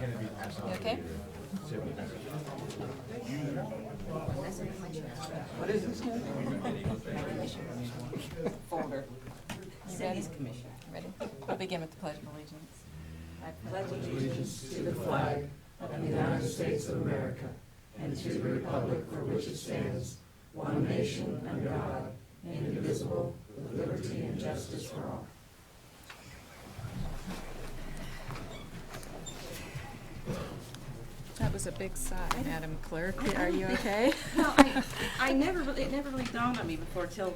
You okay? What is this? Folder. You Cities ready? Commission. Ready? We'll begin with the Pledge of Allegiance. I pledge Allegiance to the flag of the United States of America and to the republic for which it stands, one nation under God, indivisible, with liberty and justice for all. That was a big sigh, Madam Clerk. Are you okay? No, it never really dawned on me before till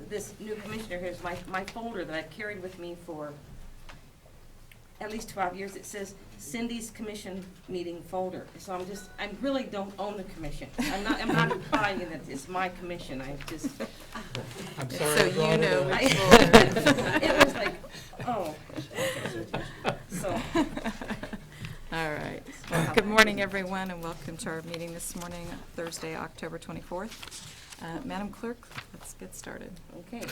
this new commissioner here is my folder that I've carried with me for at least 12 years. It says Cindy's commission meeting folder. So I really don't own the commission. I'm not implying that it's my commission. I'm So you know I- which folder. it was like, oh. So. All right. Well, good morning, everyone, and welcome to our meeting this morning, Thursday, October 24th. Madam Clerk, let's get started. Okay.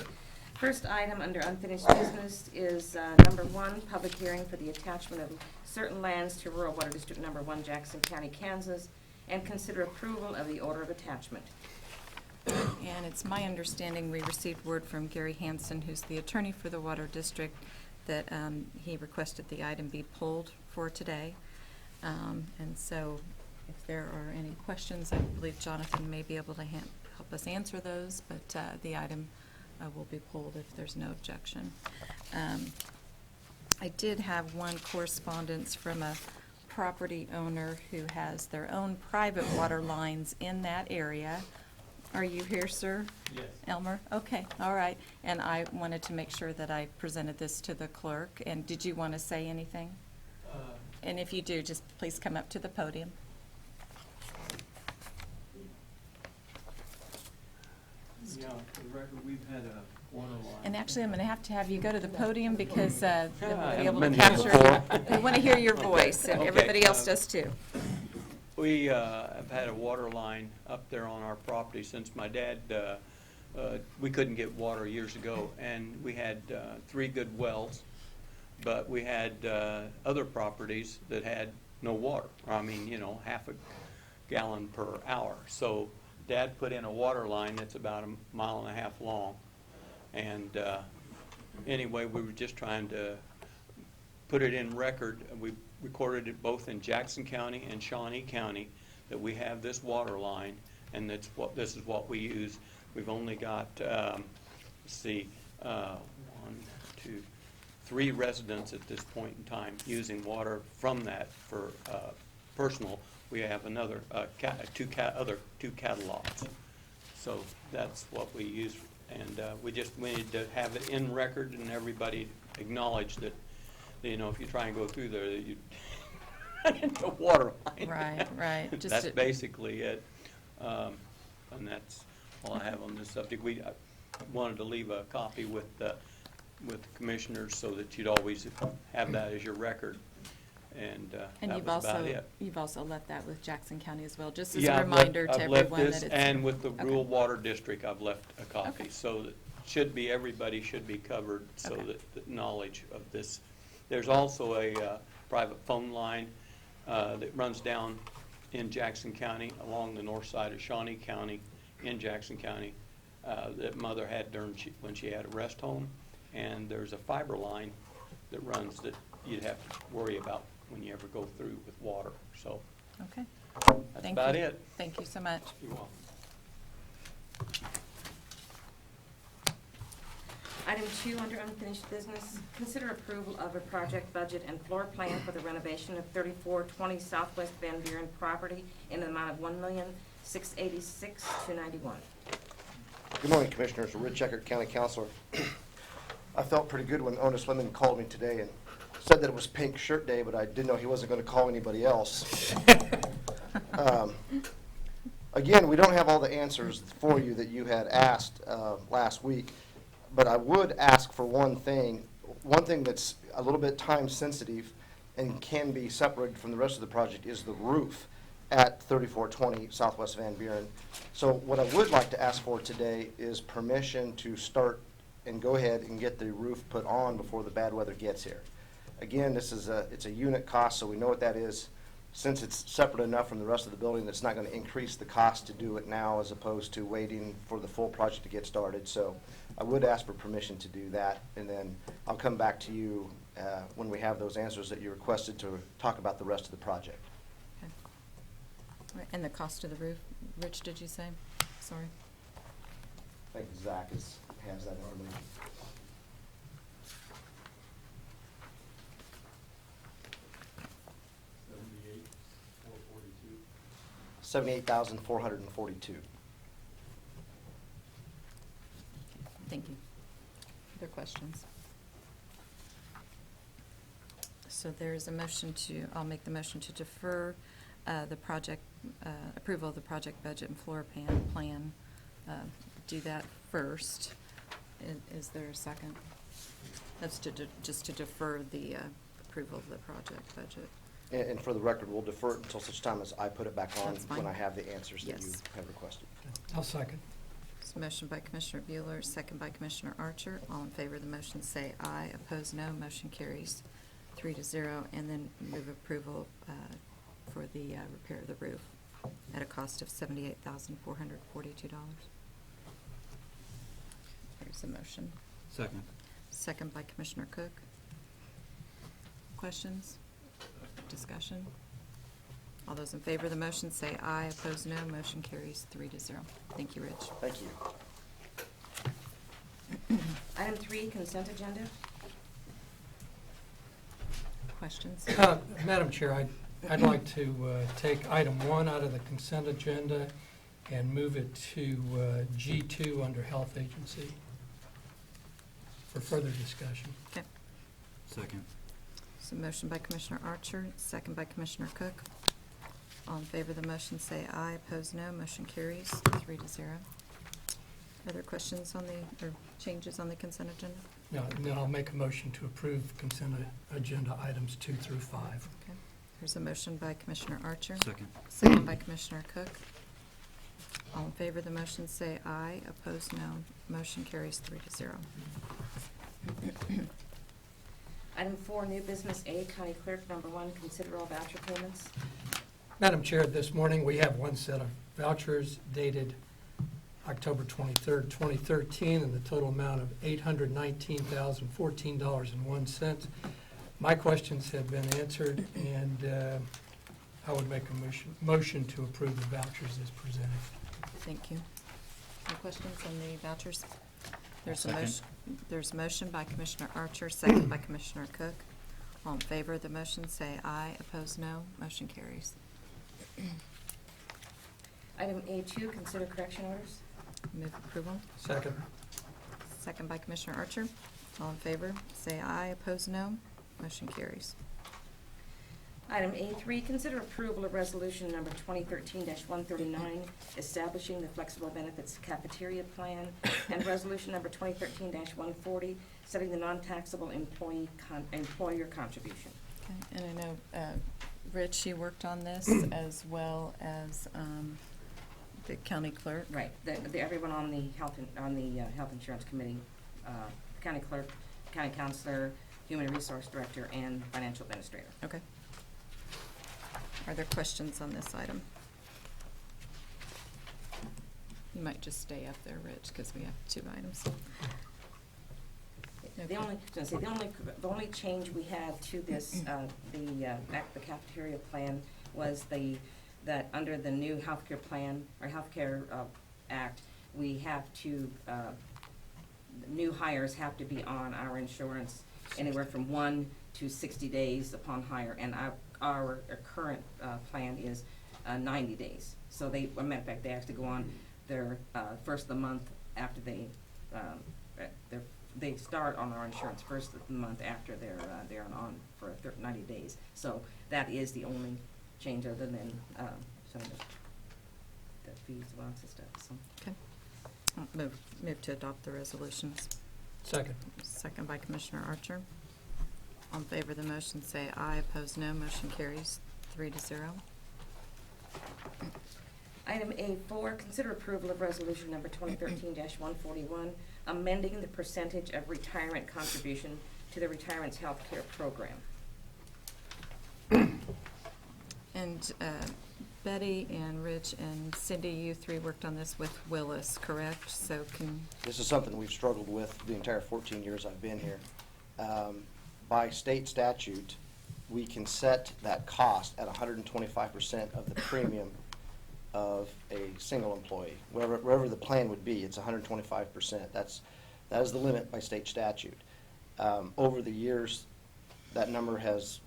First item under unfinished business is number 1, public hearing for the attachment of certain lands to Rural Water District Number 1, Jackson County, Kansas, and consider approval of the order of attachment. And it's my understanding we received word from Gary Hansen, who's the attorney for the Water District, that he requested the item be pulled for today. And so if there are any questions, I believe Jonathan may be able to help us answer those, but the item will be pulled if there's no objection. I did have one correspondence from a property owner who has their own private water lines in that area. Are you here, sir? Yes. Elmer? Okay, all right. And I wanted to make sure that I presented this to the clerk. And did you want to say anything? And if you do, just please come up to the podium. Yeah, for the record, we've had a water line. And actually, I'm going to have you go to the podium because then we'll be haven't able to been here capture before. you. We want to hear your voice, and Okay, everybody else does too. We have had a water line up there on our property since my dad, we couldn't get water years ago, and we had 3 good wells, but we had other properties that had no water. I mean, you know, half a gallon per hour. So Dad put in a water line that's about 1.5 miles long. And anyway, we were just trying to put it in record. We recorded it both in Jackson County and Shawnee County that we have this water line, and this is what we use. We've only got, let's see, 1, 2, 3 residents at this point in time using water from that for personal. We have another two catalogs, so that's what we use, and we need to have it in record and everybody acknowledge that, you know, if you try and go through there, that you run into a water line. Right. That's basically it, and that's all I have on this subject. We wanted to leave a copy with the commissioners so that you'd always have that as your record. And that was about it. You've also left that with Jackson County as well, just as Yeah, a reminder to I've left everyone this, that it's. and with the Okay. Rural Water District, I've left a copy. Okay. So that everybody should be covered, so Okay. that the knowledge of this. There's also a private phone line that runs down in Jackson County along the north side of Shawnee County in Jackson County that Mother had when she had a rest home. And there's a fiber line that runs that you'd have to worry about when you ever go through with water. So Okay. that's Thank about you. it. Thank you so much. You're welcome. Item 2 under unfinished business, consider approval of a project budget and floor plan for the renovation of 3420 Southwest Van Buren property in an amount of $1,686,291. Good morning, Commissioners. Rich Eckert, County Councilor. I felt pretty good when Otis Lemon called me today and said that it was Pink Shirt Day, but I didn't know he wasn't going to call anybody else. Again, we don't have all the answers for you that you had asked last week, but I would ask for one thing that's a little bit time sensitive and can be separated from the rest of the project is the roof at 3420 Southwest Van Buren. So what I would like to ask for today is permission to start and go ahead and get the roof put on before the bad weather gets here. Again, it's a unit cost, so we know what that is. Since it's separate enough from the rest of the building, that's not going to increase the cost to do it now as opposed to waiting for the full project to get started. So I would ask for permission to do that, and then I'll come back to you when we have those answers that you requested to talk about the rest of the project. Okay. All right, and the cost of the roof, Rich, did you say? Sorry. I think Zach has that information. $78,442. Thank you. Other questions? So there's a motion I'll make the motion to defer the project, approval of the project budget and floor plan. Do that first. Is there a second? That's just to defer the approval of the project budget. And for the record, we'll defer it until such time as I put it back on That's fine. when I have the answers that you Yes. have requested. I'll second. So motion by Commissioner Bueller, second by Commissioner Archer. All in favor of the motion say aye. Opposed, no. Motion carries 3-0. And then move approval for the repair of the roof at a cost of $78,442. There's a motion. Second. Second by Commissioner Cook. Questions? Discussion? All those in favor of the motion say aye. Opposed, no. Motion carries 3-0. Thank you, Rich. Thank you. Item 3, consent agenda. Questions? Madam Chair, I'd like to take item 1 out of the consent agenda and move it to G2 under Health Agency for further discussion. Okay. Second. So motion by Commissioner Archer, second by Commissioner Cook. All in favor of the motion say aye. Opposed, no. Motion carries 3-0. Other questions on or changes on the consent agenda? No, and then I'll make a motion to approve consent agenda items 2 through 5. Okay. There's a motion by Commissioner Archer. Second. Second by Commissioner Cook. All in favor of the motion say aye. Opposed, no. Motion carries 3-0. Item 4, new business A, County Clerk, number 1, consider all voucher payments. Madam Chair, this morning we have one set of vouchers dated October 23rd, 2013, in the total amount of $819,014.01. My questions have been answered, and I would make a motion to approve the vouchers as presented. Thank you. Any questions on the vouchers? There's a Second. motion. There's a motion by Commissioner Archer, second by Commissioner Cook. All in favor of the motion say aye. Opposed, no. Motion carries. Item A2, consider correction orders. Move approval. Second. Second by Commissioner Archer. All in favor say aye. Opposed, no. Motion carries. Item A3, consider approval of resolution number 2013-139, establishing the flexible benefits cafeteria plan, and resolution number 2013-140, setting the non-taxable employer contribution. Okay, and I know, Rich, you worked on this as well as the county clerk. Right, everyone on the health insurance committee, county clerk, county counselor, human resource director, and financial administrator. Okay. Are there questions on this item? You might just stay up there, Rich, because we have 2 items. The only change we had to this, the cafeteria plan was that under the new healthcare plan, or healthcare act, we have to, new hires have to be on our insurance anywhere from 1 to 60 days upon hire, and our current plan is 90 days. So as a matter of fact, they actually go on their first of the month after they start on our insurance first of the month after they're on for 90 days. So that is the only change, other than some of the fees, lots of stuff. So. Okay. Move to adopt the resolutions. Second. Second by Commissioner Archer. All in favor of the motion say aye. Opposed, no. Motion carries 3-0. Item A4, consider approval of resolution number 2013-141, amending the percentage of retirement contribution to the Retirement's Health Care Program. And Betty and Rich and Cindy, you three worked on this with Willis, correct? So can, This is something we've struggled with the entire 14 years I've been here. By state statute, we can set that cost at 125% of the premium of a single employee. Wherever the plan would be, it's 125%. That is the limit by state statute. Over the years, that number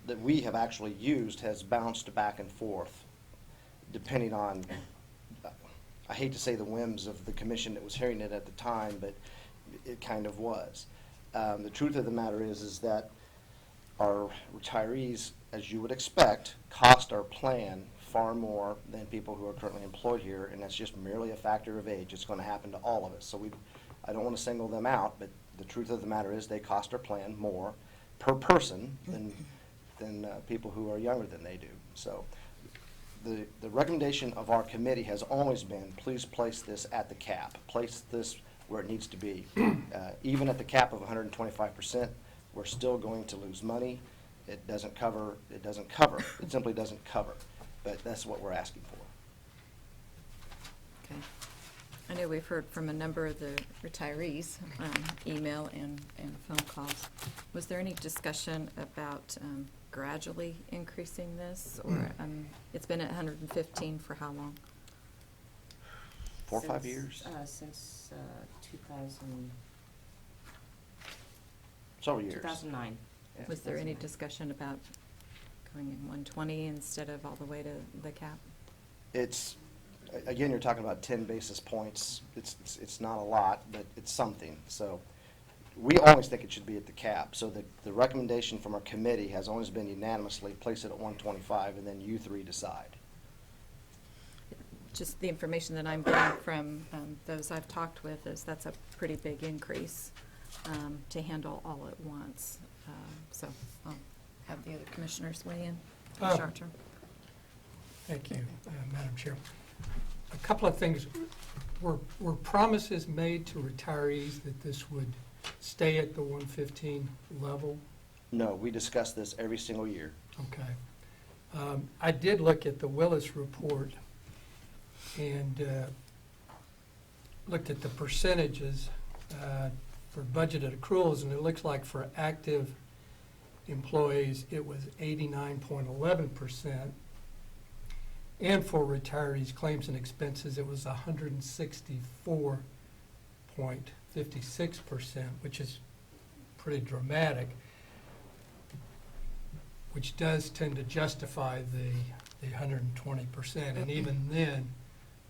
that we have actually used has bounced back and forth, depending on, I hate to say the whims of the commission that was hearing it at the time, but it kind of was. The truth of the matter is that our retirees, as you would expect, cost our plan far more than people who are currently employed here, and that's just merely a factor of age. It's going to happen to all of us. So I don't want to single them out, but the truth of the matter is they cost our plan more per person than people who are younger than they do. So the recommendation of our committee has always been, please place this at the cap. Place this where it needs to be. Even at the cap of 125%, we're still going to lose money. It doesn't cover, it simply doesn't cover. But that's what we're asking for. okay. I know we've heard from a number of the retirees, email and phone calls. Was there any discussion about gradually increasing this? Or it's been at 115 for how long? 4 or 5 Since, years? Since 2000, Several years. 2009. Yeah. Was there any discussion about going in 120 instead of all the way to the cap? It's, again, you're talking about 10 basis points. It's not a lot, but it's something. So we always think it should be at the cap. So the recommendation from our committee has always been unanimously place it at 125, and then you three decide. Just the information that I'm getting from those I've talked with is that's a pretty big increase to handle all at once. So I'll have the other commissioners weigh in. Short term. Thank you, Madam Chair. A couple of things. Were promises made to retirees that this would stay at the 115 level? No, we discuss this every single year. Okay. I did look at the Willis report and looked at the percentages for budgeted accruals, and it looks like for active employees, it was 89.11%. And for retirees' claims and expenses, it was 164.56%, which is pretty dramatic, which does tend to justify the 120%. And even then,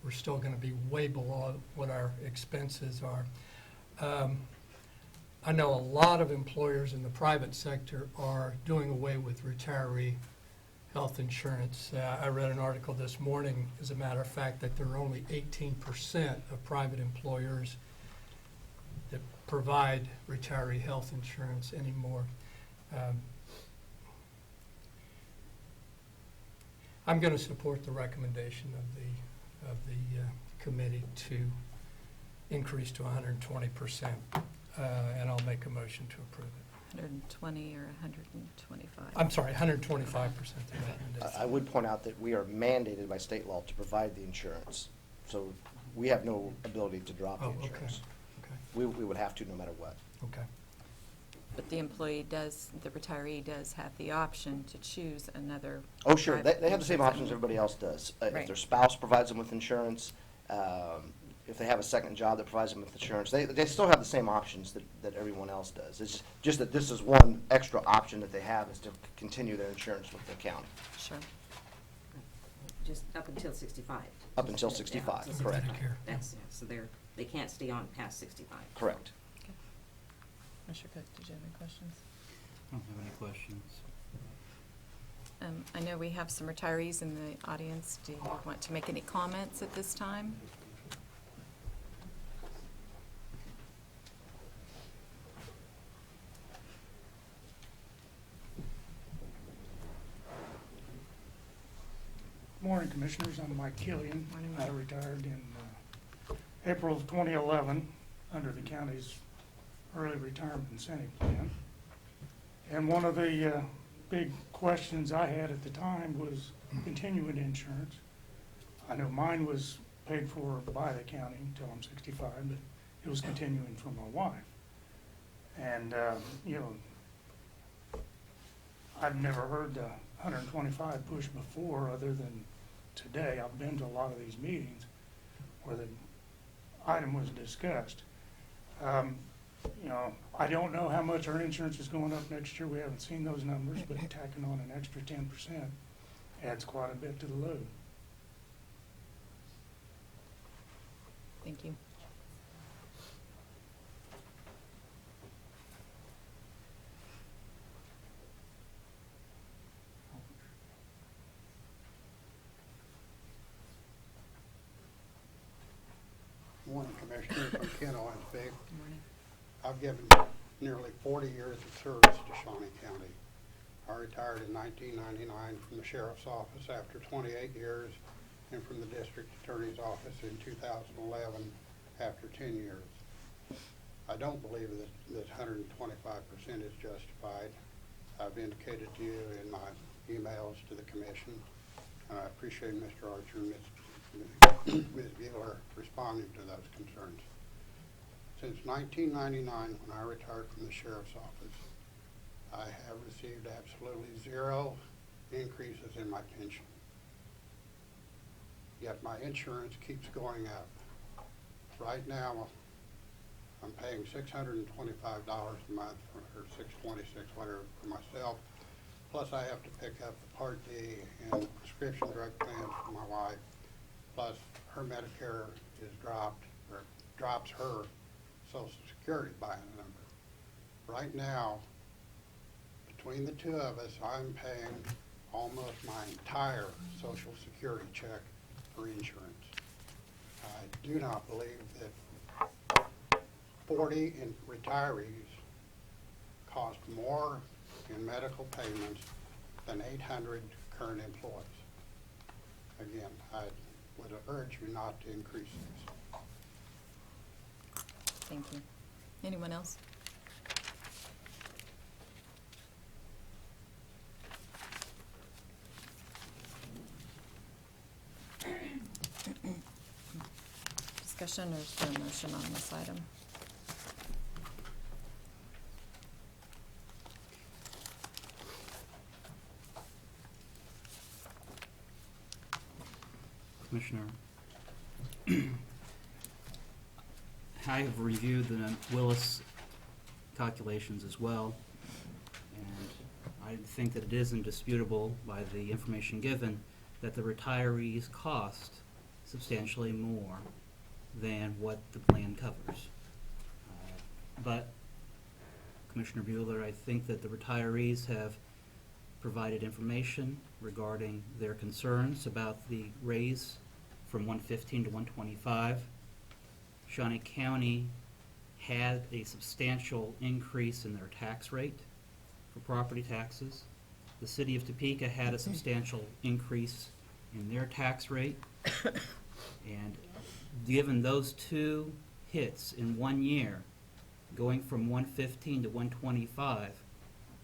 we're still going to be way below what our expenses are. I know a lot of employers in the private sector are doing away with retiree health insurance. I read an article this morning, as a matter of fact, that there are only 18% of private employers that provide retiree health insurance anymore. I'm going to support the recommendation of the committee to increase to 120%, and I'll make a motion to approve it. 120 or 125? I'm sorry, 125%. I would point out that we are mandated by state law to provide the insurance. So we have no ability to drop the Oh, okay, insurance. okay, We would have to no matter what. okay. But the employee does, the retiree does have the option to choose another. Oh, sure, private they have the same insurance. options everybody else does. If Right. their spouse provides them with insurance, if they have a second job that provides them with insurance, they still have the same options that everyone else does. It's just that this is one extra option that they have, is to continue their insurance with the county. Sure. Just up until 65. Up until Yeah, 65, until correct. 65. That's, yeah, so they can't stay on past 65. Correct. Commissioner Cook, did you have any questions? I don't have any questions. I know we have some retirees in the audience. Do you want to make any comments at this time? Morning, Commissioners. I'm Mike Killian. Morning, I Mike. retired in April of 2011 under the county's early retirement incentive plan. And one of the big questions I had at the time was continuing insurance. I know mine was paid for by the county until I'm 65, but it was continuing for my wife. And, you know, I've never heard the 125 push before other than today. I've been to a lot of these meetings where the item was discussed. You know, I don't know how much our insurance is going up next year. We haven't seen those numbers, but tacking on an extra 10% adds quite a bit to the load. Thank you. Morning, Commissioner, from Ken Owensby. Good morning. I've given nearly 40 years of service to Shawnee County. I retired in 1999 from the Sheriff's Office after 28 years and from the District Attorney's Office in 2011 after 10 years. I don't believe that 125% is justified. I've indicated to you in my emails to the Commission, and I appreciate Mr. Archer and Ms. Bueller responding to those concerns. Since 1999, when I retired from the Sheriff's Office, I have received absolutely zero increases in my pension. Yet my insurance keeps going up. Right now, I'm paying $625 a month, or $626, whatever, for myself. Plus, I have to pick up the Part D and prescription drug plans for my wife. Plus, her Medicare is dropped, or drops her Social Security by a number. Right now, between the two of us, I'm paying almost my entire Social Security check for insurance. I do not believe that 40 retirees cost more in medical payments than 800 current employees. Again, I would urge you not to increase this. Thank you. Anyone else? Discussion, or is there a motion on this item? Commissioner, I have reviewed the Willis calculations as well, and I think that it is indisputable by the information given that the retirees cost substantially more than what the plan covers. But Commissioner Bueller, I think that the retirees have provided information regarding their concerns about the raise from 115 to 125. Shawnee County had a substantial increase in their tax rate for property taxes. The city of Topeka had a substantial increase in their tax rate. And given those two hits in 1 year, going from 115 to 125,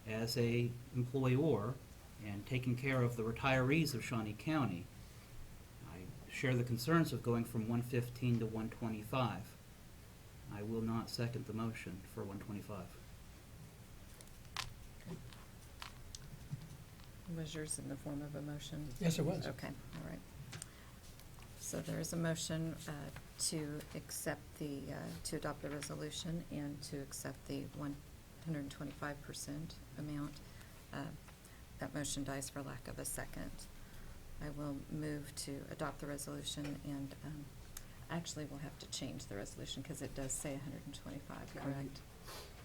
as a employer and taking care of the retirees of Shawnee County, I share the concerns of going from 115 to 125. I will not second the motion for 125. Was yours in the form of a motion? Yes, it was. Okay, all right. So there is a motion to accept the, to adopt the resolution and to accept the 125% amount. That motion dies for lack of a second. I will move to adopt the resolution, and actually we'll have to change the resolution because it does say 125, correct?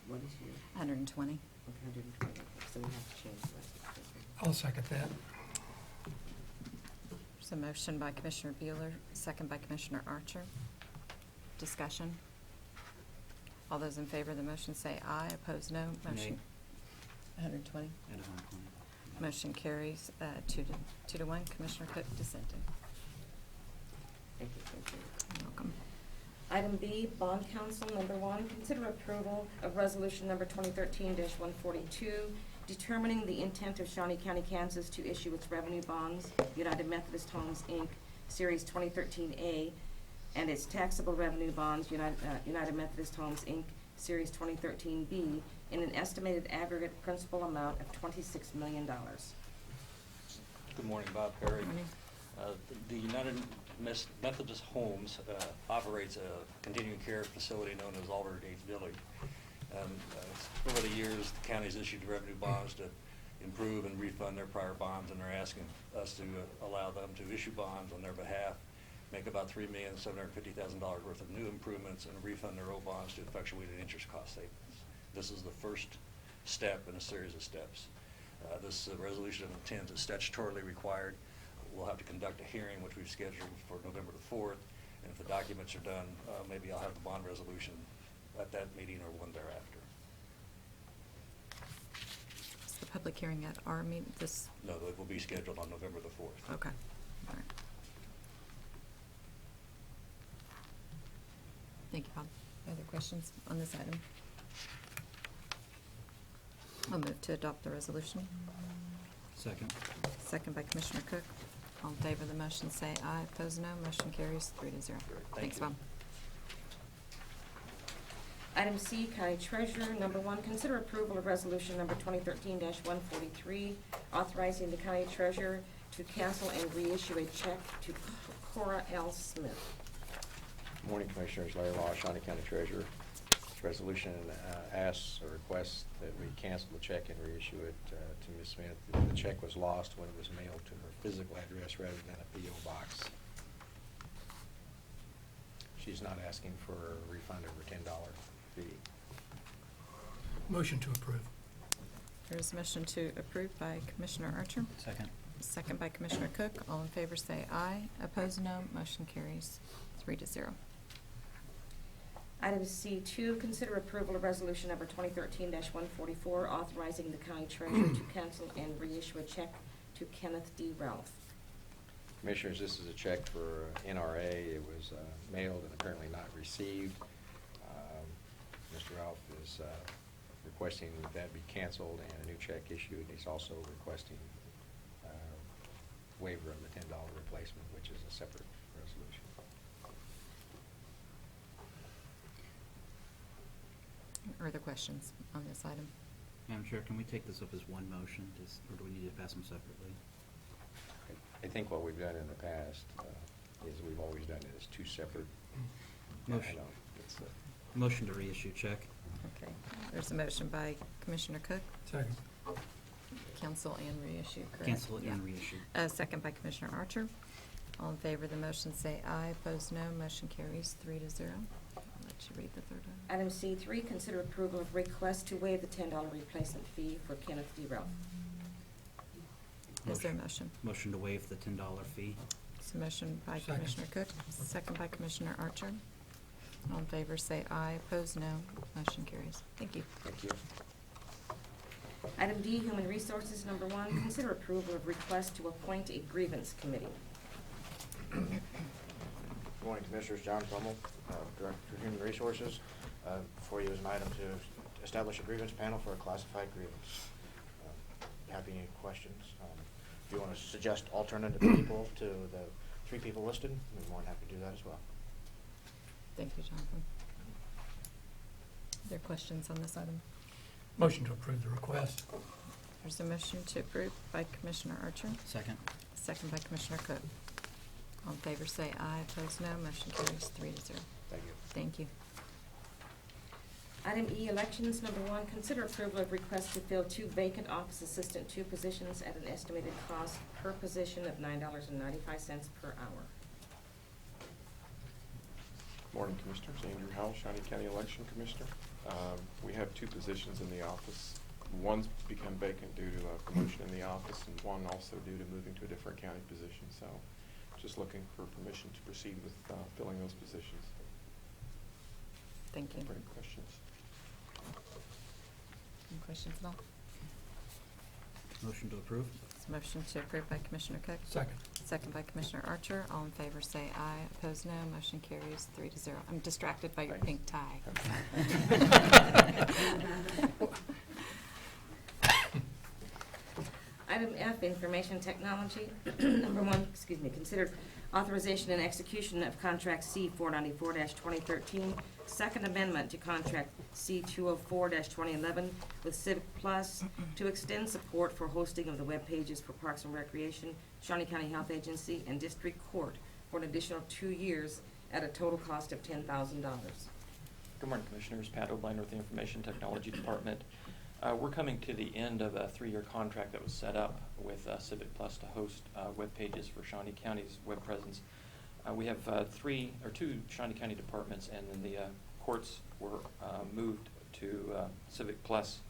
What is yours? 120. 120, so we have to change that. I'll second that. There's a motion by Commissioner Bueller, second by Commissioner Archer. Discussion. All those in favor of the motion say aye, opposed no. Motion. 120. At 120. Motion carries 2 to 1. Commissioner Cook dissenting. Thank you, thank you. You're welcome. Item B, Bond Council, number 1, consider approval of resolution number 2013-142 determining the intent of Shawnee County, Kansas to issue its revenue bonds, United Methodist Homes, Inc., Series 2013A, and its taxable revenue bonds, United Methodist Homes, Inc., Series 2013B, in an estimated aggregate principal amount of $26 million. Good morning, Bob Perry. Morning. The United Methodist Homes operates a continuing care facility known as Alder Gates Village. Over the years, the county's issued revenue bonds to improve and refund their prior bonds, and they're asking us to allow them to issue bonds on their behalf, make about $3,750,000 worth of new improvements, and refund their old bonds to effectuate an interest cost savings. This is the first step in a series of steps. This resolution of intent is statutorily required. We'll have to conduct a hearing, which we've scheduled for November the 4th, and if the documents are done, maybe I'll have the bond resolution at that meeting or one thereafter. Is the public hearing at our meeting, this, No, it will be scheduled on November the 4th. okay, all right. Thank you, Bob. Other questions on this item? I'll move to adopt the resolution. Second. Second by Commissioner Cook. All in favor of the motion, say aye. Opposed, no. Motion carries 3-0. Thanks, you. Bob. Item C, County Treasurer, number 1, consider approval of resolution number 2013-143, authorizing the County Treasurer to cancel and reissue a check to Cora L. Smith. Morning, Commissioners. Larry Law, Shawnee County Treasurer. This resolution asks or requests that we cancel the check and reissue it to Ms. Smith. The check was lost when it was mailed to her physical address rather than a P.O. box. She's not asking for a refund of her $10 fee. Motion to approve. There's a motion to approve by Commissioner Archer. Second. Second by Commissioner Cook. All in favor, say aye. Opposed, no. Motion carries 3-0. Item C2, consider approval of resolution number 2013-144, authorizing the County Treasurer to cancel and reissue a check to Kenneth D. Ralph. Commissioners, this is a check for NRA. It was mailed and apparently not received. Mr. Ralph is requesting that be canceled and a new check issued. He's also requesting waiver of the $10 replacement, which is a separate resolution. Are there questions on this item? Madam Chair, can we take this up as one motion, or do we need to pass them separately? I think what we've done in the past is we've always done it as two separate. Motion. I know, it's, Motion to reissue check. Okay. There's a motion by Commissioner Cook. Second. Cancel and reissue, correct? Cancel it Yeah. and reissue. Second by Commissioner Archer. All in favor of the motion, say aye. Opposed, no. Motion carries 3-0. I'll let you read the third one. Item C3, consider approval of request to waive the $10 replacement fee for Kenneth D. Ralph. Is there a motion? Motion to waive the $10 fee. It's a motion by Second. Commissioner Cook, second by Commissioner Archer. All in favor, say aye. Opposed, no. Motion carries. Thank you. thank you. Item D, Human Resources, number 1, consider approval of request to appoint a grievance committee. Good morning, Commissioners. John Brummel, Director of Human Resources. Before you is an item to establish a grievance panel for a classified grievance. Happy any questions? If you want to suggest alternative people to the 3 people listed, we're more than happy to do that as well. Thank you, Jonathan. Are there questions on this item? Motion to approve the request. There's a motion to approve by Commissioner Archer, Second. second by Commissioner Cook. All in favor, say aye. Opposed, no. Motion carries 3-0. Thank you. Thank you. Item E, Elections, number 1, consider approval of request to fill 2 vacant office assistant 2 positions at an estimated cost per position of $9.95 per hour. Morning, Commissioners. Andrew Howell, Shawnee County Election Commissioner. We have 2 positions in the office. One's become vacant due to a promotion in the office, and one also due to moving to a different county position. So just looking for permission to proceed with filling those positions. Thank you. Any questions? Any questions at all? Motion to approve. It's a motion to approve by Commissioner Cook. Second. Second by Commissioner Archer. All in favor, say aye. Opposed, no. Motion carries 3-0. I'm distracted by your pink tie. Item F, Information Technology. Number one, consider authorization and execution of Contract C 494-2013, Second Amendment to Contract C 204-2011 with Civic Plus to extend support for hosting of the web pages for Parks and Recreation, Shawnee County Health Agency, and District Court for an additional 2 years at a total cost of $10,000. Good morning, Commissioners. Pat O'Blinder with the Information Technology Department. We're coming to the end of a 3-year contract that was set up with Civic Plus to host web pages for Shawnee County's web presence. We have 2 Shawnee County departments, and then the courts were moved to Civic Plus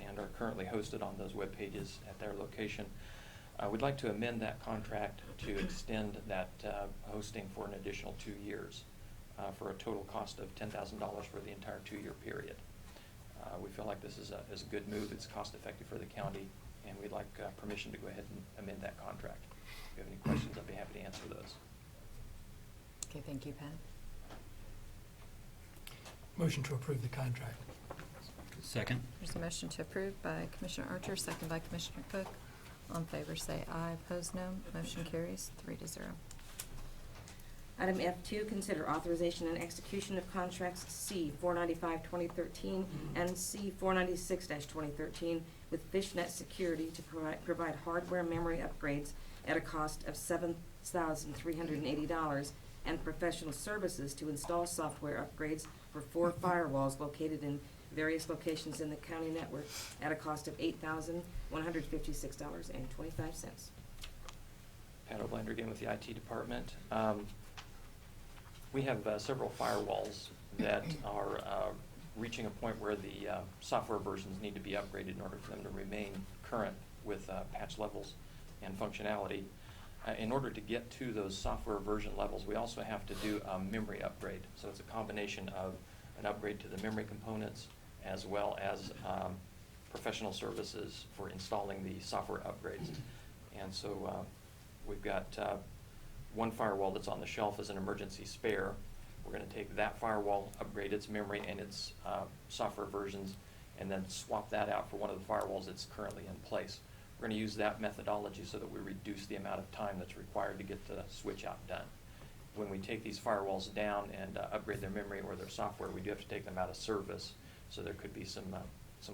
and are currently hosted on those web pages at their location. We'd like to amend that contract to extend that hosting for an additional 2 years for a total cost of $10,000 for the entire 2-year period. We feel like this is a good move. It's cost effective for the county, and we'd like permission to go ahead and amend that contract. If you have any questions, I'd be happy to answer those. Okay, thank you, Pat. Motion to approve the contract. Second. There's a motion to approve by Commissioner Archer, second by Commissioner Cook. All in favor say aye, opposed no. Motion carries 3-0. Item F2, consider authorization and execution of contracts C 495-2013 and C 496-2013 with Fishnet Security to provide hardware memory upgrades at a cost of $7,380 and professional services to install software upgrades for 4 firewalls located in various locations in the county network at a cost of $8,156.25. Pat O'Blinder again with the IT department. We have several firewalls that are reaching a point where the software versions need to be upgraded in order for them to remain current with patch levels and functionality. In order to get to those software version levels, we also have to do a memory upgrade. So it's a combination of an upgrade to the memory components as well as professional services for installing the software upgrades. And so we've got one firewall that's on the shelf as an emergency spare. We're going to take that firewall, upgrade its memory and its software versions, and then swap that out for one of the firewalls that's currently in place. We're going to use that methodology so that we reduce the amount of time that's required to get the switch out done. When we take these firewalls down and upgrade their memory or their software, we do have to take them out of service. So there could be some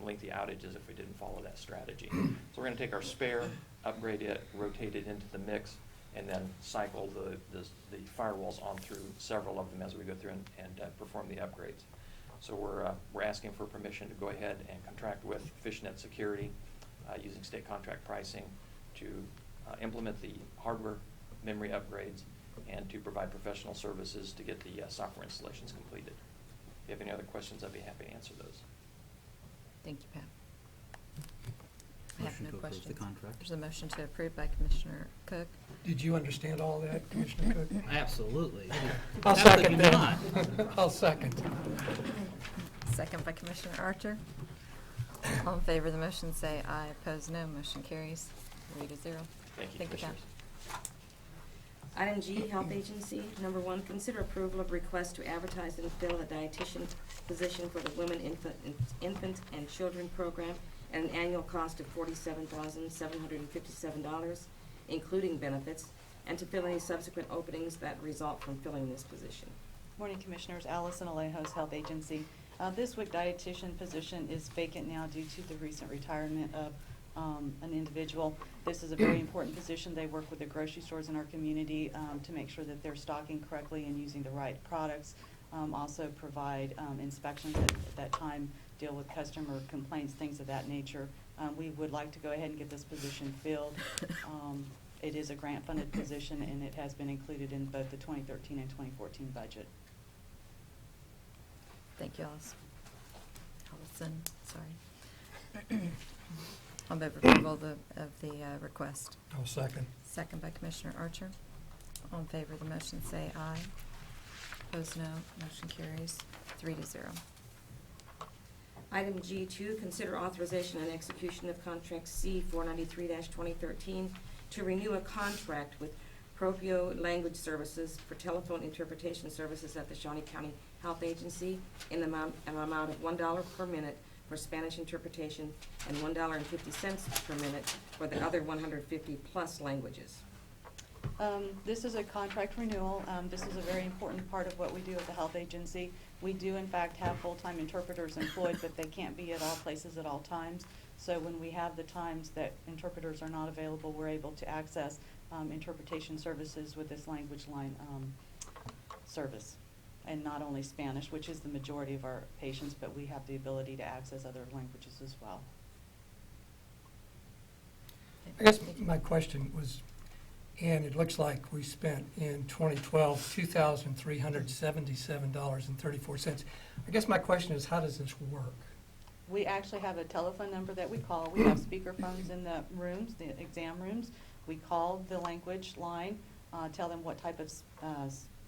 lengthy outages if we didn't follow that strategy. So we're going to take our spare, upgrade it, rotate it into the mix, and then cycle the firewalls on through several of them as we go through and perform the upgrades. So we're asking for permission to go ahead and contract with Fishnet Security using state contract pricing to implement the hardware memory upgrades and to provide professional services to get the software installations completed. If you have any other questions, I'd be happy to answer those. Thank you, Pat. I have Motion no to approve questions. the contract. There's a motion to approve by Commissioner Cook. Did you understand all that, Commissioner Cook? Absolutely. I'll How could second you that. not? I'll second. Second by Commissioner Archer. All in favor of the motion say aye, opposed no. Motion carries 3-0. Thank you, Pat. Commissioners. Item G, Health Agency. Number one, consider approval of request to advertise and fill a dietitian position for the Women, Infant, and Children Program at an annual cost of $47,757, including benefits, and to fill any subsequent openings that result from filling this position. Morning, Commissioners. Allison Alejos, Health Agency. This WIC dietitian position is vacant now due to the recent retirement of an individual. This is a very important position. They work with the grocery stores in our community to make sure that they're stocking correctly and using the right products. Also provide inspections at that time, deal with customer complaints, things of that nature. We would like to go ahead and get this position filled. It is a grant-funded position, and it has been included in both the 2013 and 2014 budget. Thank you, Allison, sorry. I'll move approval of the request. I'll second. Second by Commissioner Archer. All in favor of the motion say aye. Opposed no. Motion carries 3-0. Item G2, consider authorization and execution of contract C 493-2013 to renew a contract with Propio Language Services for telephone interpretation services at the Shawnee County Health Agency in an amount of $1 per minute for Spanish interpretation, and $1.50 per minute for the other 150-plus languages. This is a contract renewal. This is a very important part of what we do at the health agency. We do in fact have full-time interpreters employed, but they can't be at all places at all times. So when we have the times that interpreters are not available, we're able to access interpretation services with this language line service. And not only Spanish, which is the majority of our patients, but we have the ability to access other languages as well. I guess my question was, and it looks like we spent in 2012 $2,377.34. I guess my question is, how does this work? We actually have a telephone number that we call. We have speaker phones in the rooms, the exam rooms. We call the language line, tell them what type of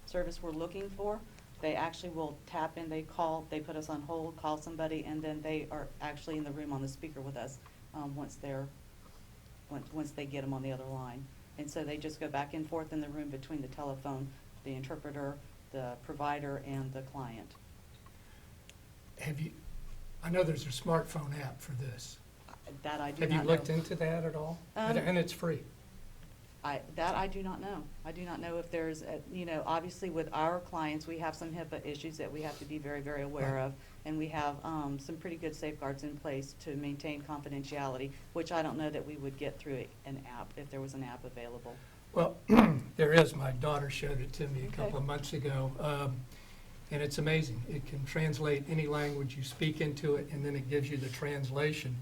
service we're looking for. They actually will tap in, they call, they put us on hold, call somebody, and then they are actually in the room on the speaker with us once they get them on the other line. And so they just go back and forth in the room between the telephone, the interpreter, the provider, and the client. I know there's a smartphone app for this. That I do Have not you know. looked into that at all? And it's free. That I do not know. I do not know if there's, obviously with our clients, we have some HIPAA issues that we have to be very, very aware of. And we have some pretty good safeguards in place to maintain confidentiality, which I don't know that we would get through an app if there was an app available. Well, there is. My daughter showed it to me a couple of months ago. And it's amazing. It can translate any language you speak into it, and then it gives you the translation.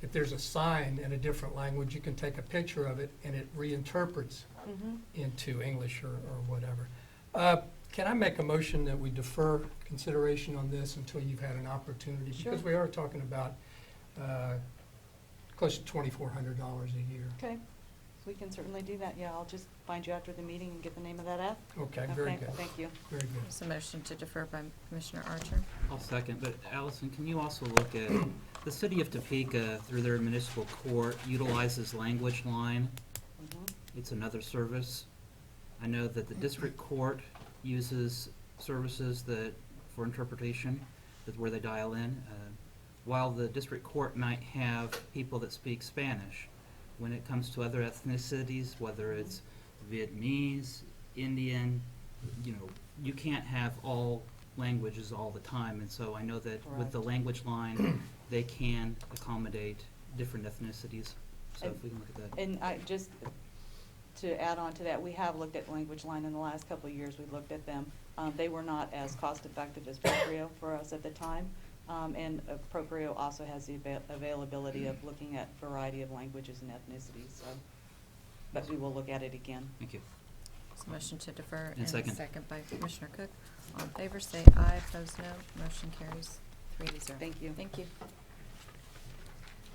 If there's a sign in a different language, you can take a picture of it, and it reinterprets into English or whatever. Can I make a motion that we defer consideration on this until you've had an opportunity? Sure. Because we are talking about close to $2,400 a year. Okay, we can certainly do that. Yeah, I'll just find you after the meeting and get the name of that app. Okay, very good. Thank you. Very good. There's a motion to defer by Commissioner Archer. I'll second, but Allison, can you also look at, the city of Topeka, through their municipal court, utilizes Language Line. It's another service. I know that the district court uses services for interpretation, that's where they dial in. While the district court might have people that speak Spanish, when it comes to other ethnicities, whether it's Vietnamese, Indian, you can't have all languages all the time. And so I know that with the language line, they can accommodate different ethnicities. So if we can look at that. And to add on to that, we have looked at Language Line in the last couple of years. We've looked at them. They were not as cost effective as Proprio for us at the time. And Proprio also has the availability of looking at a variety of languages and ethnicities. So, but we will look at it again. Thank you. There's a motion to defer And second. second by Commissioner Cook. All in favor, say aye. Opposed, no. Motion carries 3-0. Thank you. Thank you.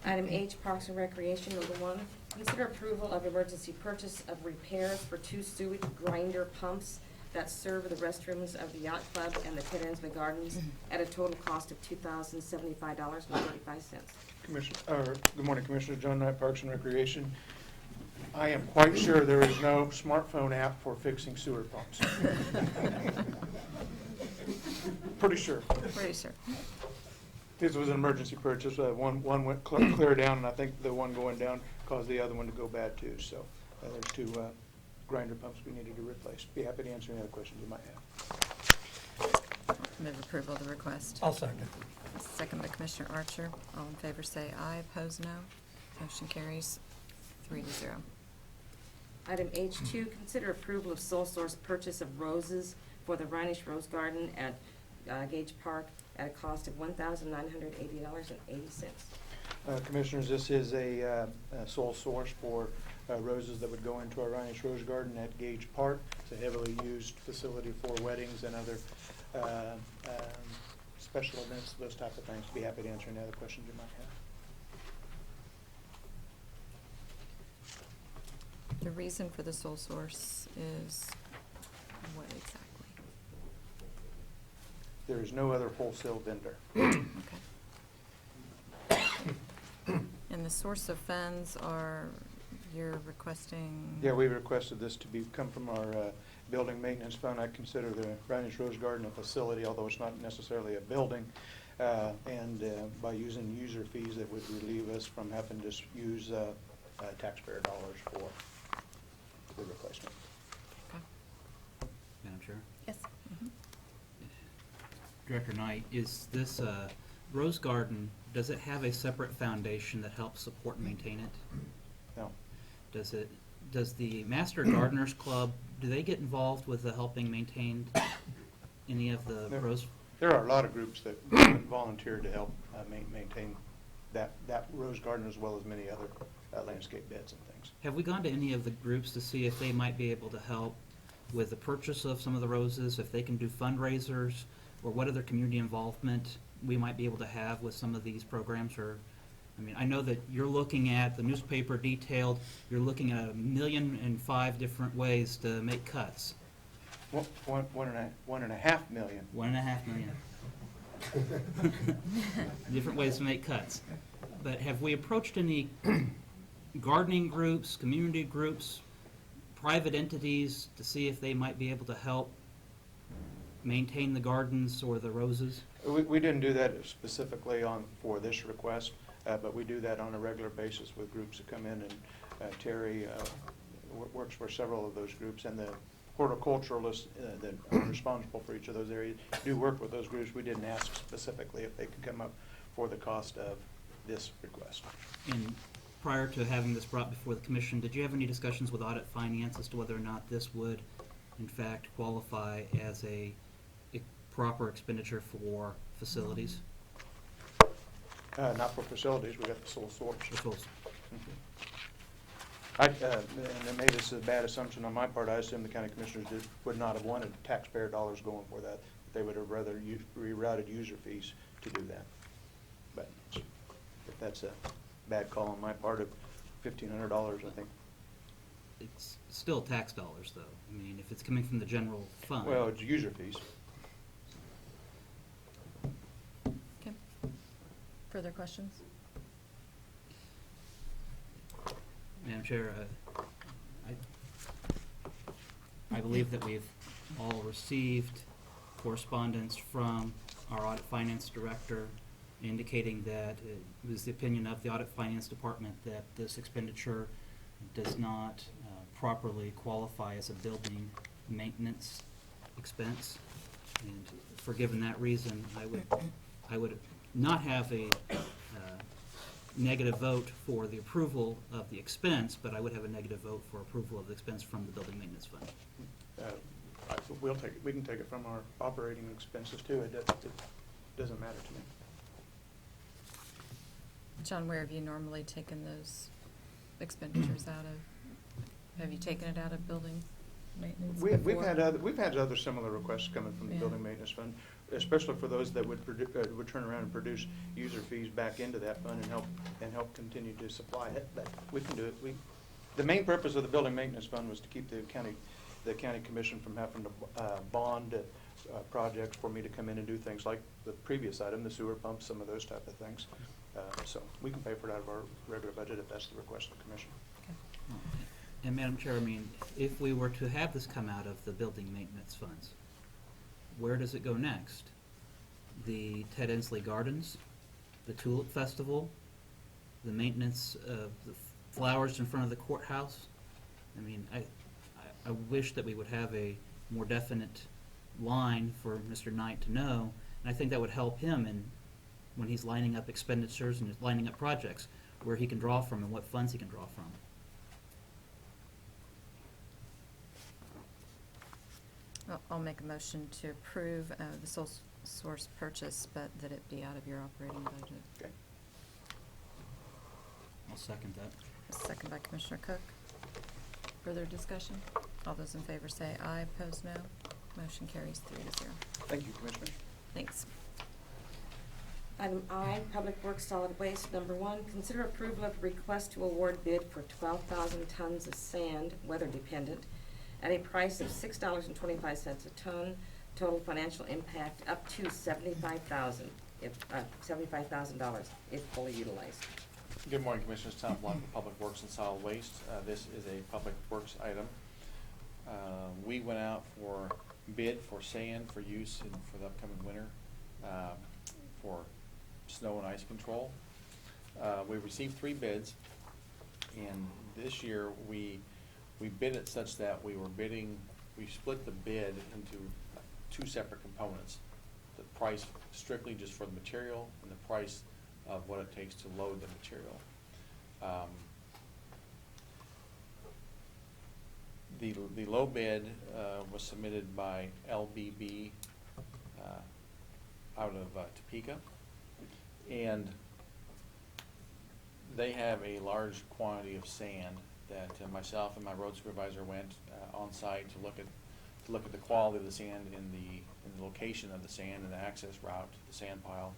Item H, Parks and Recreation, number 1, consider approval of emergency purchase of repairs for 2 sewage grinder pumps that serve the restrooms of the Yacht Club and the Ted Ensman Gardens at a total cost of $2,075.35. Good morning, Commissioner. John Knight, Parks and Recreation. I am quite sure there is no smartphone app for fixing sewer pumps. Pretty sure. Pretty sure. This was an emergency purchase. One went clear down, and I think the one going down caused the other one to go bad too. So there's 2 grinder pumps we needed to replace. Be happy to answer any other questions you might have. Move approval of the request. I'll second. Second by Commissioner Archer. All in favor, say aye. Opposed, no. Motion carries 3-0. Item H2, consider approval of sole source purchase of roses for the Rhinish Rose Garden at Gage Park at a cost of $1,980.80. Commissioners, this is a sole source for roses that would go into our Rhinish Rose Garden at Gage Park. It's a heavily used facility for weddings and other special events, those type of things. Be happy to answer any other questions you might have. The reason for the sole source is what exactly? There is no other wholesale vendor. Okay. And the source of funds are, you're requesting? Yeah, we requested this to come from our building maintenance fund. I consider the Brownish Rose Garden a facility, although it's not necessarily a building. And by using user fees, that would relieve us from having to use taxpayer dollars for the replacement. Madam Chair? Yes. Director Knight, is this Rose Garden, does it have a separate foundation that helps support and maintain it? No. Does the Master Gardeners Club, do they get involved with the helping maintain any of the rose? There are a lot of groups that volunteer to help maintain that rose garden, as well as many other landscape beds and things. Have we gone to any of the groups to see if they might be able to help with the purchase of some of the roses, if they can do fundraisers, or what other community involvement we might be able to have with some of these programs? Or, I mean, I know that you're looking at, the newspaper detailed, you're looking at 1,000,005 different ways to make cuts. 1.5 million. 1.5 million. Different ways to make cuts. But have we approached any gardening groups, community groups, private entities to see if they might be able to help maintain the gardens or the roses? We didn't do that specifically for this request, but we do that on a regular basis with groups that come in, and Terry works for several of those groups, and the horticulturalists that are responsible for each of those areas do work with those groups. We didn't ask specifically if they could come up for the cost of this request. And prior to having this brought before the commission, did you have any discussions with Audit Finance as to whether or not this would, in fact, qualify as a proper expenditure for facilities? Not for facilities. We got the sole source. The sole source. And maybe this is a bad assumption on my part. I assume the county commissioners would not have wanted taxpayer dollars going for that. They would have rather rerouted user fees to do that. But if that's a bad call on my part of $1,500, I think. It's still tax dollars, though. I mean, if it's coming from the general fund. Well, it's user fees. Okay. Further questions? Madam Chair, I believe that we've all received correspondence from our Audit Finance Director indicating that it was the opinion of the Audit Finance Department that this expenditure does not properly qualify as a building maintenance expense. And for given that reason, I would not have a negative vote for the approval of the expense, but I would have a negative vote for approval of the expense from the building maintenance fund. We can take it from our operating expenses too. It doesn't matter to me. John, where have you normally taken those expenditures out of? Have you taken it out of building maintenance We've before? had other similar requests coming from the Yeah. building maintenance fund, especially for those that would turn around and produce user fees back into that fund and help continue to supply it. But we can do it. The main purpose of the building maintenance fund was to keep the county commission from having to bond projects for me to come in and do things like the previous item, the sewer pumps, some of those type of things. So we can pay for it out of our regular budget if that's the request of the commission. And Madam Chair, I mean, if we were to have this come out of the building maintenance funds, where does it go next? The Ted Ensley Gardens, the Tulip Festival, the maintenance of the flowers in front of the courthouse? I mean, I wish that we would have a more definite line for Mr. Knight to know, and I think that would help him when he's lining up expenditures and lining up projects, where he can draw from and what funds he can draw from. I'll make a motion to approve the sole source purchase, but that it be out of your operating budget. Okay. I'll second that. A second by Commissioner Cook. Further discussion? All those in favor say aye, opposed no. Motion carries 3-0. Thank you, Commissioner. Thanks. Item I, Public Works Solid Waste, number 1, consider approval of request to award bid for 12,000 tons of sand, weather dependent, at a price of $6.25 a ton, total financial impact up to $75,000 if fully utilized. Good morning, Commissioners. Tom Blunt from Public Works and Solid Waste. This is a Public Works item. We went out for bid for sand for use for the upcoming winter, for snow and ice control. We received 3 bids, and this year we bid it such that we split the bid into 2 separate components. The price strictly just for the material and the price of what it takes to load the material. The low bid was submitted by LBB out of Topeka, and they have a large quantity of sand that myself and my road supervisor went on site to look at the quality of the sand in the location of the sand and the access route to the sand pile.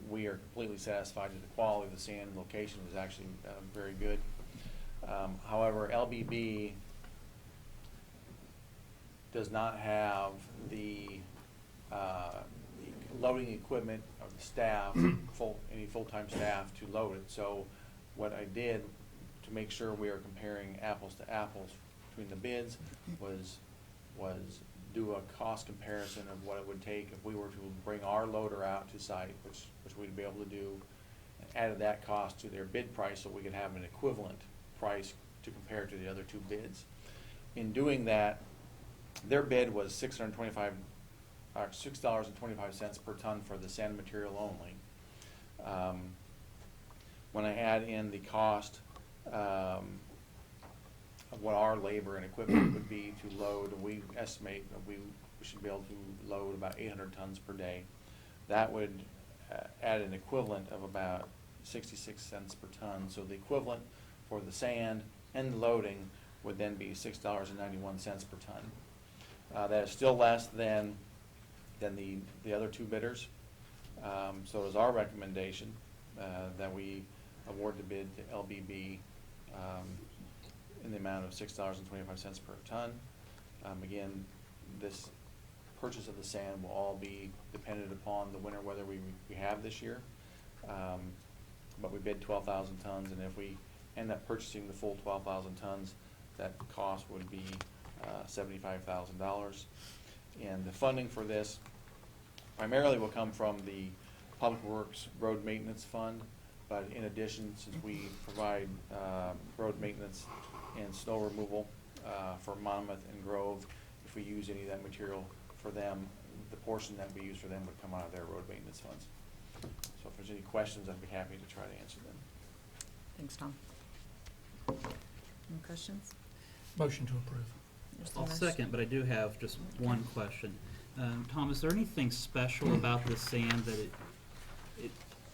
We are completely satisfied that the quality of the sand and location is actually very good. However, LBB does not have the loading equipment or the staff, any full-time staff to load it. So what I did to make sure we are comparing apples to apples between the bids was do a cost comparison of what it would take if we were to bring our loader out to site, which we'd be able to do, and added that cost to their bid price so we could have an equivalent price to compare to the other 2 bids. In doing that, their bid was $6.25 per ton for the sand material only. When I add in the cost of what our labor and equipment would be to load, we estimate that we should be able to load about 800 tons per day. That would add an equivalent of about 66 cents per ton. So the equivalent for the sand and the loading would then be $6.91 per ton. That is still less than the other 2 bidders. So it is our recommendation that we award the bid to LBB in the amount of $6.25 per ton. Again, this purchase of the sand will all be dependent upon the winter weather we have this year. But we bid 12,000 tons, and if we end up purchasing the full 12,000 tons, that cost would be $75,000. And the funding for this primarily will come from the Public Works Road Maintenance Fund, but in addition, since we provide road maintenance and snow removal for Monmouth and Grove, if we use any of that material for them, the portion that we use for them would come out of their road maintenance funds. So if there's any questions, I'd be happy to try to answer them. Thanks, Tom. Any questions? Motion to approve. There's a I'll motion. second, but I do have just one question. Tom, is there anything special about this sand that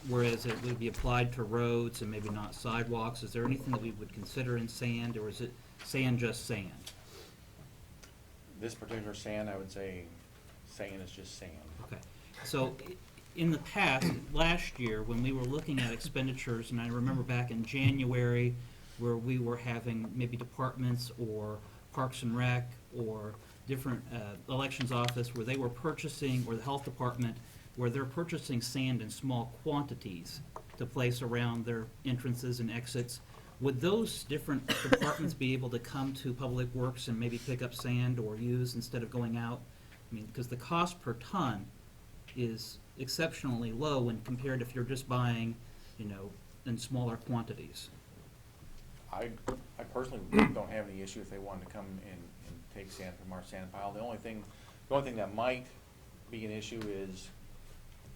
whereas it would be applied to roads and maybe not sidewalks, is there anything that we would consider in sand, or is it sand just sand? This particular sand, I would say sand is just sand. Okay. So in the past, last year, when we were looking at expenditures, and I remember back in January where we were having maybe departments or Parks and Rec or different elections office where they were purchasing, or the health department, where they're purchasing sand in small quantities to place around their entrances and exits. Would those different departments be able to come to Public Works and maybe pick up sand or use instead of going out? I mean, because the cost per ton is exceptionally low when compared if you're just buying, in smaller quantities. I personally don't have any issue if they wanted to come and take sand from our sand pile. The only thing that might be an issue is,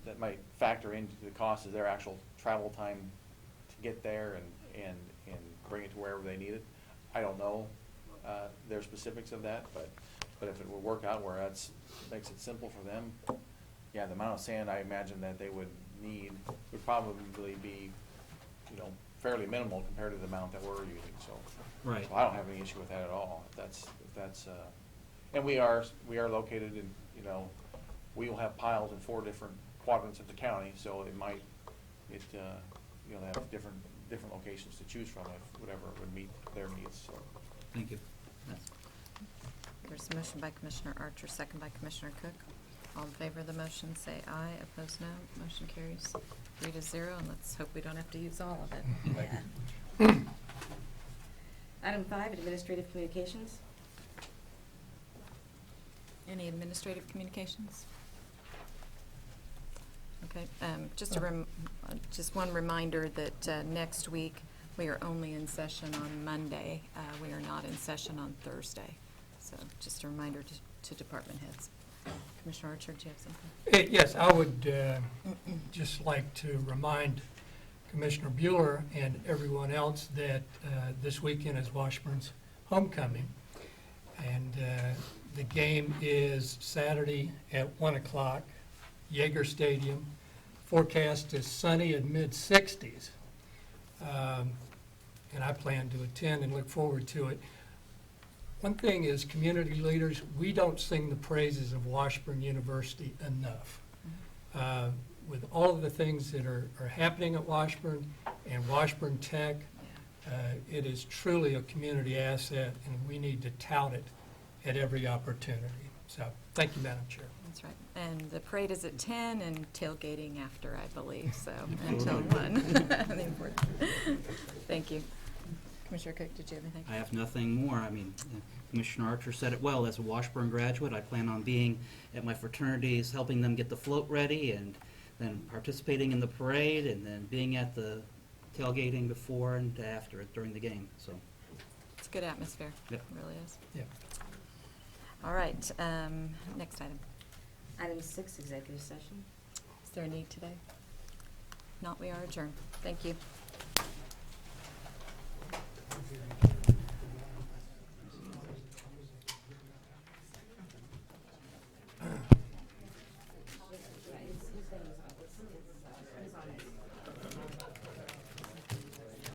that might factor into the cost, is their actual travel time to get there and bring it to wherever they need it. I don't know their specifics of that, but if it would work out where that's makes it simple for them, yeah, the amount of sand I imagine that they would need would probably be, fairly minimal compared to the amount that we're using. So, Right. So I don't have any issue with that at all. If that's and we are located in, we will have piles in 4 different quadrants of the county, so they have different locations to choose from if whatever would meet their needs. So. Thank you. There's a motion by Commissioner Archer, second by Commissioner Cook. All in favor of the motion, say aye. Opposed, no. Motion carries 3-0, and let's hope we don't have to use all of it. Item 5, Administrative Communications. Any administrative communications? Okay, just one reminder that next week, we are only in session on Monday. We are not in session on Thursday. So just a reminder to department heads. Commissioner Archer, do you have something? Yes, I would just like to remind Commissioner Bueller and everyone else that this weekend is Washburn's homecoming. And the game is Saturday at 1 o'clock, Yeager Stadium. Forecast is sunny and mid-60s. And I plan to attend and look forward to it. One thing is, community leaders, we don't sing the praises of Washburn University enough. With all of the things that are happening at Washburn and Washburn Tech, it is truly a community asset, and we need to tout it at every opportunity. So, thank you, Madam Chair. That's right. And the parade is at 10 and tailgating after, I believe, so until 1. Thank you. Commissioner Cook, did you have anything? I have nothing more. I mean, Commissioner Archer said it well. As a Washburn graduate, I plan on being at my fraternities, helping them get the float ready, and then participating in the parade, and then being at the tailgating before and after, during the game. So, It's a good atmosphere. Yep. It really is. Yeah. All right, next item. Item 6, executive session. Is there a need today? Not, we are adjourned. Thank you.